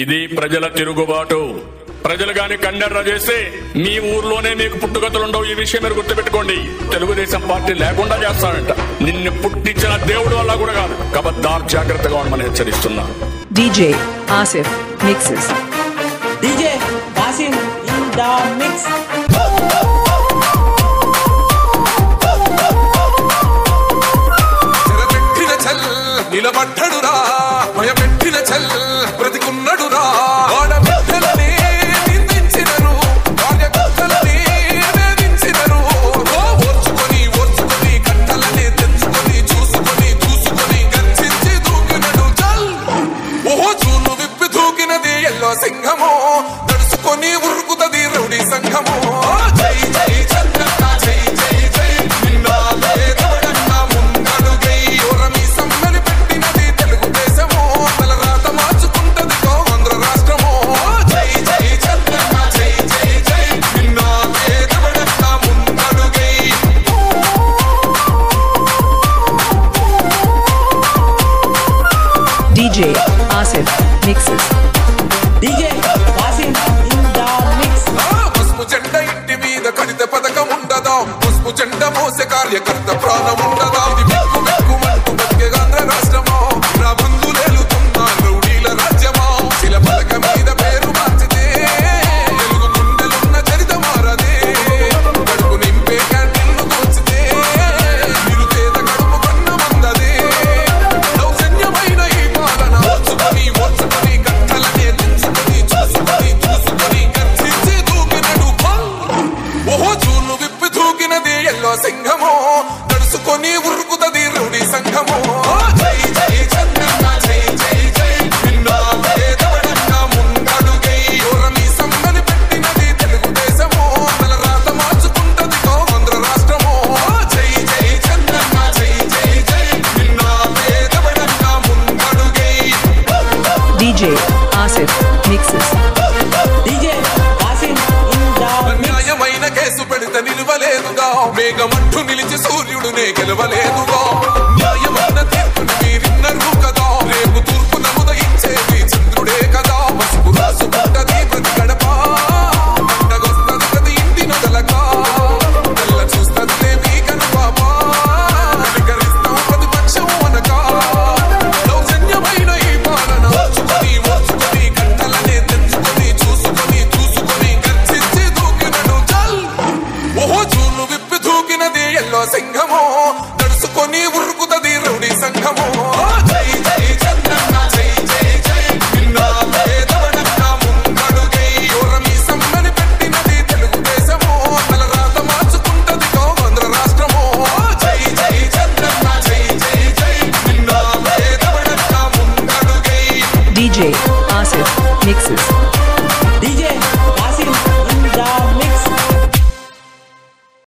ఇది ప్రజల తిరుగుబాటు. ప్రజలు గాని కన్నెర్ర చేస్తే మీ ఊర్లోనే మీకు పుట్టుగతులుండవు. ఈ విషయం మీరు గుర్తుపెట్టుకోండి. తెలుగుదేశం పార్టీ లేకుండా చేస్తానంట. నిన్ను పుట్టించిన దేవుడు వల్ల కూడా కాదు. కబద్దార్, జాగ్రత్తగా ఉండమని హెచ్చరిస్తున్నా. DJ Asif mixes. DJ Asif in the mix. చెరపెట్టిన చల్ నిలబడ్డడురా, భయపెట్టిన చల్ బ్రతికున్నడురా. ఆడబిడ్డలని నిందించినరు, భార్యకర్తలని వేధించినరు. ఓర్చుకొని ఓర్చుకొని కట్టలని తెంచుకొని చూసుకొని చూసుకొని గర్జించి దూకినడు చల్. ఓహో చూలు విప్పి దూకినది ఎల్లో సింహము, దడుచుకొని ఉరుకుతది రౌడీ సంఘము. జై జై చంద్రన్న జై జై జై నిన్నాలే దవడన్న ముందడుగై. ఓరమి సమ్మని పెట్టినది తెలుగుదేశము, తలరాత మార్చుకుంటది ఆంధ్ర రాష్ట్రము. జై జై చంద్రన్న జై జై జై నిన్నాలే దవడన్న ముందడుగై. DJ Asif mixes. DJ Asif in the mix. పసుపు జెండ ఇంటి మీద కడిత పథకం ఉండదా, పసుపు జెండ మోసే కార్యకర్త ప్రాణం ఉండదా. ఇది వెక్కు వెక్కుమంటూ బతికే ఆంధ్ర రాష్ట్రమా, నా బంధులేలుతున్న రౌడీల రాజ్యమా. శిల పలక మీద పేరు మార్చితే తెలుగు గుండెలున్న చరిత మారదే. కడుపు నింపే క్యాంటీన్లు దోచితే నిరుపేద కడుపు కన్న మందదే. దౌర్జన్యమైన ఈ పాలన ఓర్చుకొని ఓర్చుకొని కట్టలనే తెంచుకొని చూసుకొని చూసుకొని గర్జించి దూకినడు పల్. ఓహో చూలు విప్పి దూకినది ఎల్లో సింహము, దడుచుకొని ఉరుకుతది రౌడీ సంఘము. జై జై చంద్రన్న జై జై జై నిన్నాలే దవడన్న ముందడుగై. ఓరమి సమ్మని పెట్టినది తెలుగుదేశము, తలరాత మార్చుకుంటది ఆంధ్ర రాష్ట్రము. జై జై చంద్రన్న జై జై జై నిన్నాలే దవడన్న ముందడుగై. DJ Asif mixes. DJ Asif in the mix. అన్యాయమైన కేసు పెడితే నిలవలేదుగా, మేఘమంటూ నిలిచి సూర్యుడునే గెలవలేదుగా. న్యాయమైన తీర్పుని మీరిన్నరు కదా, రేపు తూర్పున ఉదయించేది చంద్రుడే కదా. పసుపు రాసుకుంటది ప్రతి గడప, పండగొస్తది ప్రతి ఇంటి నొదలక. తెల్ల చూస్తదిలే వీకను పాప, కనికరిస్తాం ప్రతిపక్షం అనక. దౌర్జన్యమైన ఈ పాలన ఓర్చుకొని ఓర్చుకొని కట్టలనే తెంచుకొని చూసుకొని చూసుకొని గర్జించి దూకినడు చల్. ఓహో చూలు విప్పి దూకినది ఎల్లో సింహము, దడుచుకొని ఉరుకుతది రౌడీ సంఘము. జై జై చంద్రన్న జై జై జై నిన్నాలే దవడన్న ముందడుగై. ఓరమి సమ్మని పెట్టినది తెలుగుదేశము, తలరాత మార్చుకుంటది ఆంధ్ర రాష్ట్రము. జై జై చంద్రన్న జై జై జై నిన్నాలే దవడన్న ముందడుగై. DJ Asif mixes. DJ Asif in the